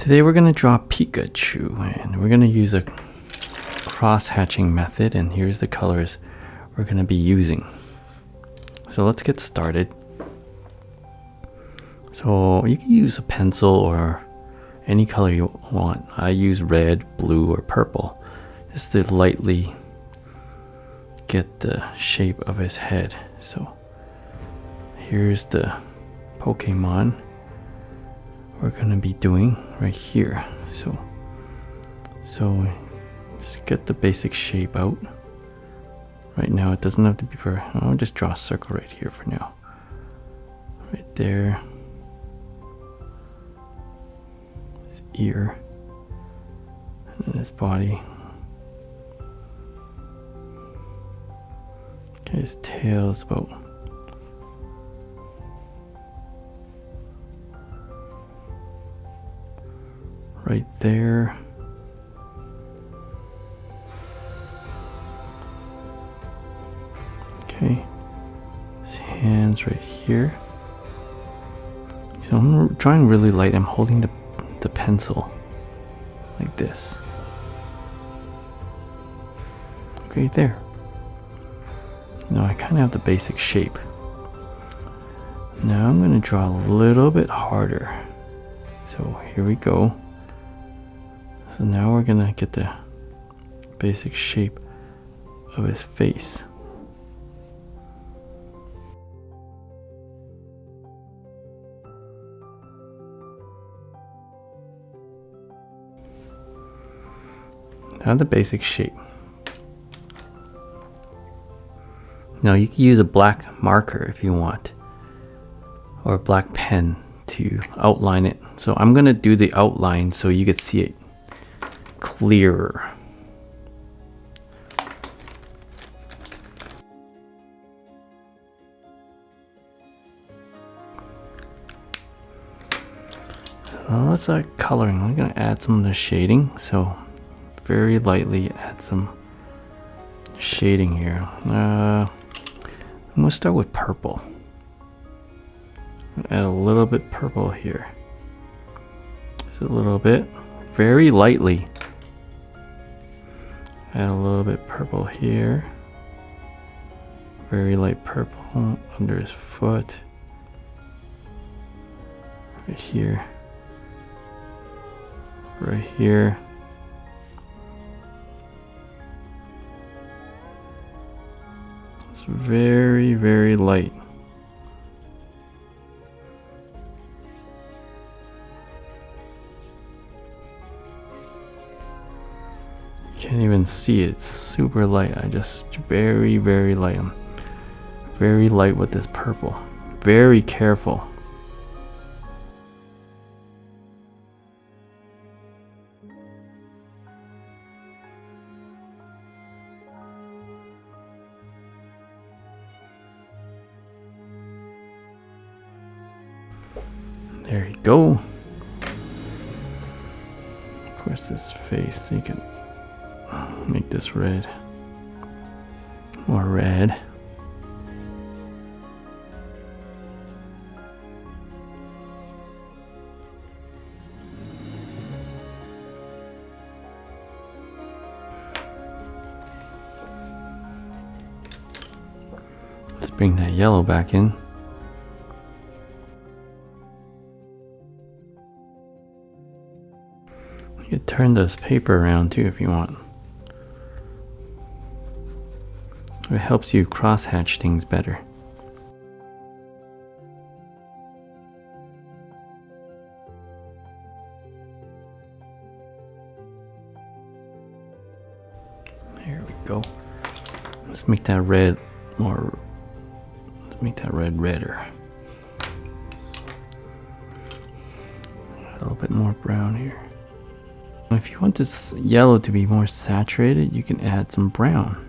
Today we're going to draw Pikachu, and we're going to use a cross-hatching method, and here's the colors we're going to be using. So let's get started. So you can use a pencil or any color you want. I use red, blue, or purple just to lightly get the shape of his head. So here's the Pokemon we're gonna be doing right here. So just get the basic shape out. Right now it doesn't have to be for, I'll just draw a circle right here for now. Right there. His ear. And then his body. Okay, his tail is about right there. Okay, his hands right here. So I'm trying really light. I'm holding the pencil like this. Okay, there. Now I kind of have the basic shape. Now I'm going to draw a little bit harder. So here we go. So now we're going to get the basic shape of his face. Now the basic shape. Now you can use a black marker if you want, or a black pen to outline it. So I'm going to do the outline so you can see it clearer. Now let's start coloring. I'm going to add some of the shading. So very lightly add some shading here. I'm going to start with purple. Add a little bit purple here. Just a little bit. Very lightly. Add a little bit purple here. Very light purple under his foot. Right here. Right here. It's very, very light. Can't even see it. It's super light. I just very, very light. I'm very light with this purple. Very careful. There you go. Of course, this face, you can make this red. More red. Let's bring that yellow back in. You could turn this paper around too if you want. It helps you cross-hatch things better. There we go. Let's make that red more. Let's make that red redder. A little bit more brown here. If you want this yellow to be more saturated, you can add some brown.